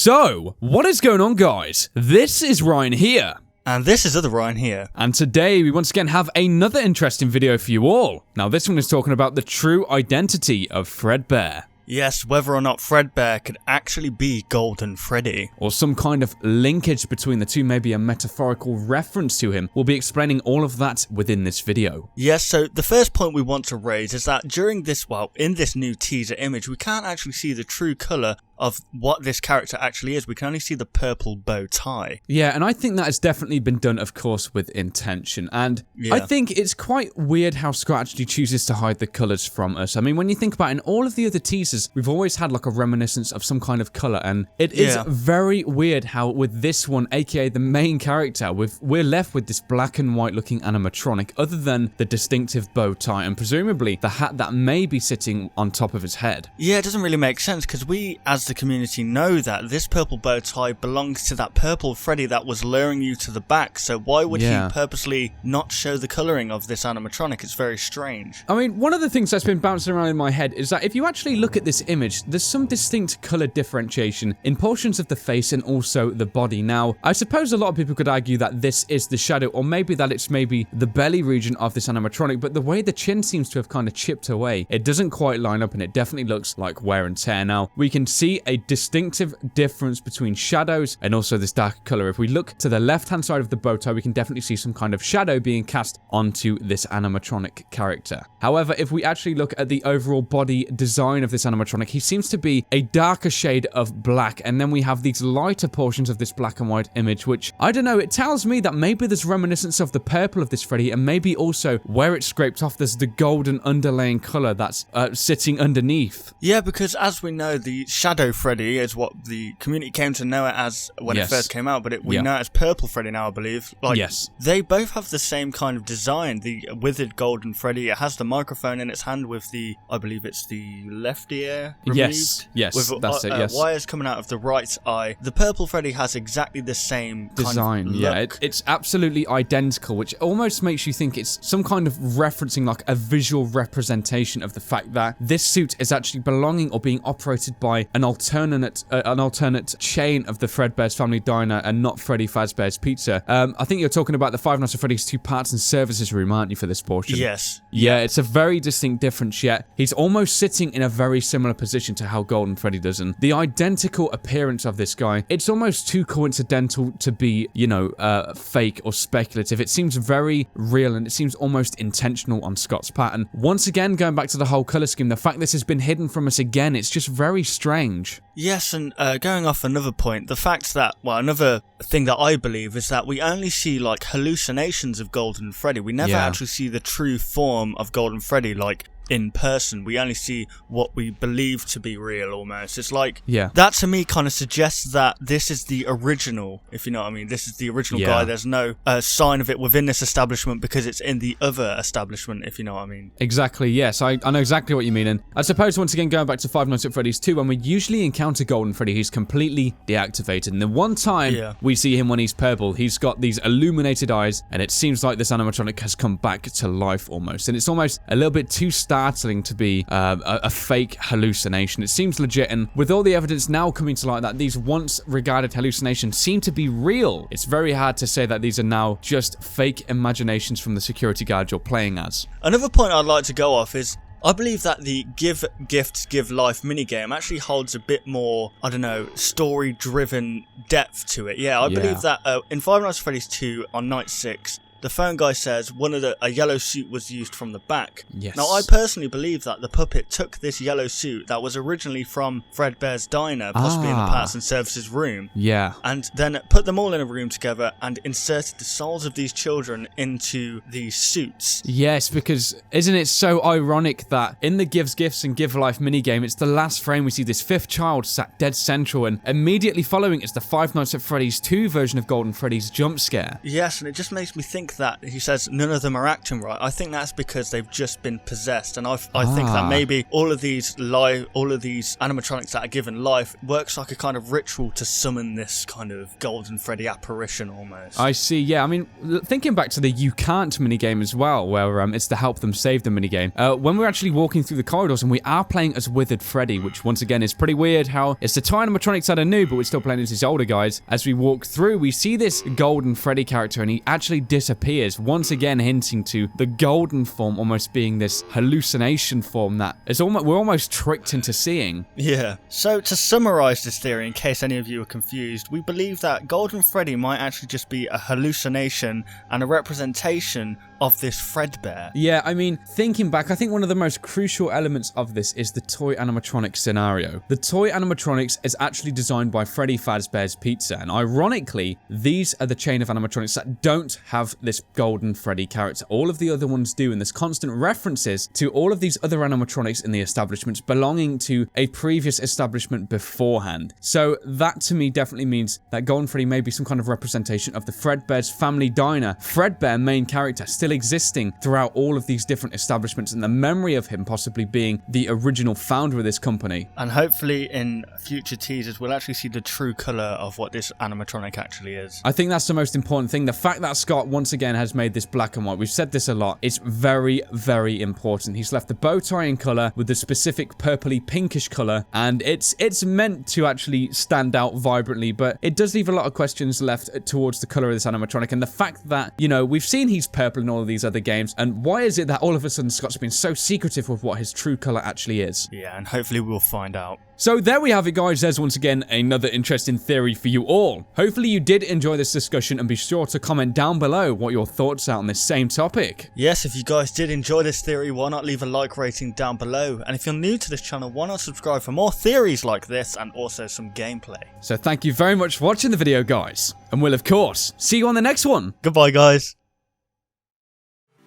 So, what is going on, guys? This is Ryan here. And this is other Ryan here. And today we once again have another interesting video for you all. Now this one is talking about the true identity of Fredbear. Yes, whether or not Fredbear could actually be Golden Freddy. Or some kind of linkage between the two, maybe a metaphorical reference to him. We'll be explaining all of that within this video. Yes, so the first point we want to raise is that during this, in this new teaser image, we can't actually see the true colour of what this character actually is. We can only see the purple bow tie. Yeah, and I think that has definitely been done, of course, with intention. And I think it's quite weird how Scott actually chooses to hide the colours from us. I mean, when you think about it, in all of the other teasers, we've always had like a reminiscence of some kind of colour, and it is very weird how with this one, aka the main character, we're left with this black and white looking animatronic, other than the distinctive bow tie and presumably the hat that may be sitting on top of his head. Yeah, it doesn't really make sense because we, as the community, know that this purple bow tie belongs to that purple Freddy that was luring you to the back, so why would he purposely not show the colouring of this animatronic? It's very strange. I mean, one of the things that's been bouncing around in my head is that if you actually look at this image, there's some distinct colour differentiation in portions of the face and also the body. Now, I suppose a lot of people could argue that this is the shadow, or maybe that it's maybe the belly region of this animatronic, but the way the chin seems to have kind of chipped away, it doesn't quite line up and it definitely looks like wear and tear. Now, we can see a distinctive difference between shadows and also this dark color. If we look to the left-hand side of the bow tie, we can definitely see some kind of shadow being cast onto this animatronic character. However, if we actually look at the overall body design of this animatronic, he seems to be a darker shade of black, and then we have these lighter portions of this black and white image, which, I don't know, it tells me that maybe there's reminiscence of the purple of this Freddy, and maybe also where it's scraped off, there's the golden underlaying color that's sitting underneath. Yeah, because as we know, the Shadow Freddy is what the community came to know it as when it first came out, but we know it as Purple Freddy now, I believe. Like, they both have the same kind of design. The withered Golden Freddy, it has the microphone in its hand with the, I believe it's the left ear removed. Yes, with that's it, wires coming out of the right eye. The Purple Freddy has exactly the same design. Kind of look. It's absolutely identical, which almost makes you think it's some kind of referencing, like a visual representation of the fact that this suit is actually belonging or being operated by an alternate chain of the Fredbear's Family Diner and not Freddy Fazbear's Pizza. I think you're talking about the Five Nights at Freddy's 2 Parts and Services room, aren't you, for this portion? Yes. Yeah, it's a very distinct difference, yet he's almost sitting in a very similar position to how Golden Freddy does, and the identical appearance of this guy, it's almost too coincidental to be, you know, fake or speculative. It seems very real, and it seems almost intentional on Scott's part. And once again, going back to the whole color scheme, the fact this has been hidden from us again, it's just very strange. Yes, and going off another point, the fact that, well, another thing that I believe is that we only see, like, hallucinations of Golden Freddy. We never actually see the true form of Golden Freddy, like, in person. We only see what we believe to be real, almost. It's like, that to me kind of suggests that this is the original, if you know what I mean. This is the original guy. There's no sign of it within this establishment because it's in the other establishment, if you know what I mean. Exactly, yes. I know exactly what you mean. And I suppose, once again, going back to Five Nights at Freddy's 2, when we usually encounter Golden Freddy, he's completely deactivated. And the one time we see him when he's purple, he's got these illuminated eyes, and it seems like this animatronic has come back to life almost. And it's almost a little bit too startling to be a fake hallucination. It seems legit, and with all the evidence now coming to light that these once regarded hallucinations seem to be real, it's very hard to say that these are now just fake imaginations from the security guard you're playing as. Another point I'd like to go off is, I believe that the Give Gifts, Give Life minigame actually holds a bit more, I don't know, story-driven depth to it. Yeah, I believe that in Five Nights at Freddy's 2 on night 6, the phone guy says a yellow suit was used from the back. Yes. Now, I personally believe that the puppet took this yellow suit that was originally from Fredbear's Diner, possibly in the Parts and Services room. Yeah. And then put them all in a room together and inserted the souls of these children into these suits. Yes, because isn't it so ironic that in the Gives Gifts and Give Life minigame, it's the last frame we see this fifth child sat dead central, and immediately following it's the Five Nights at Freddy's 2 version of Golden Freddy's jump scare. Yes, and it just makes me think fact that he says none of them are acting right, I think that's because they've just been possessed, and I think that maybe all of these animatronics that are given life works like a kind of ritual to summon this kind of Golden Freddy apparition almost. I see, yeah. I mean, thinking back to the You Can't minigame as well, where it's the Help Them Save Them minigame, when we're actually walking through the corridors and we are playing as Withered Freddy, which once again is pretty weird how it's the two animatronics that are new, but we're still playing as these older guys. As we walk through, we see this Golden Freddy character and he actually disappears, once again hinting to the golden form almost being this hallucination form that is we're almost tricked into seeing. Yeah. So to summarize this theory, in case any of you are confused, we believe that Golden Freddy might actually just be a hallucination and a representation of this Fredbear. Yeah, I mean, thinking back, I think one of the most crucial elements of this is the toy animatronic scenario. The toy animatronics is actually designed by Freddy Fazbear's Pizza, and ironically, these are the chain of animatronics that don't have this Golden Freddy character. All of the other ones do, and there's constant references to all of these other animatronics in the establishments belonging to a previous establishment beforehand. So that to me definitely means that Golden Freddy may be some kind of representation of the Fredbear's family diner, Fredbear main character, still existing throughout all of these different establishments, and the memory of him possibly being the original founder of this company. And hopefully in future teasers we'll actually see the true colour of what this animatronic actually is. I think that's the most important thing. The fact that Scott once again has made this black and white, we've said this a lot, it's very, very important. He's left the bow tie in colour with the specific purpley pinkish colour, and it's meant to actually stand out vibrantly, but it does leave a lot of questions left towards the colour of this animatronic, and the fact that, you know, we've seen he's purple in all of these other games, and why is it that all of a sudden Scott's been so secretive with what his true colour actually is? Yeah, and hopefully we'll find out. So there we have it, guys. There's once again another interesting theory for you all. Hopefully you did enjoy this discussion, and be sure to comment down below what your thoughts are on this same topic. Yes, if you guys did enjoy this theory, why not leave a like rating down below? And if you're new to this channel, why not subscribe for more theories like this and also some gameplay? So thank you very much for watching the video, guys, and we'll of course see you on the next one. Goodbye, guys.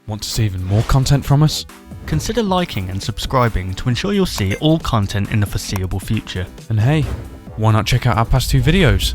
Want to see even more content from us? Consider liking and subscribing to ensure you'll see all content in the foreseeable future. And hey, why not check out our past 2 videos?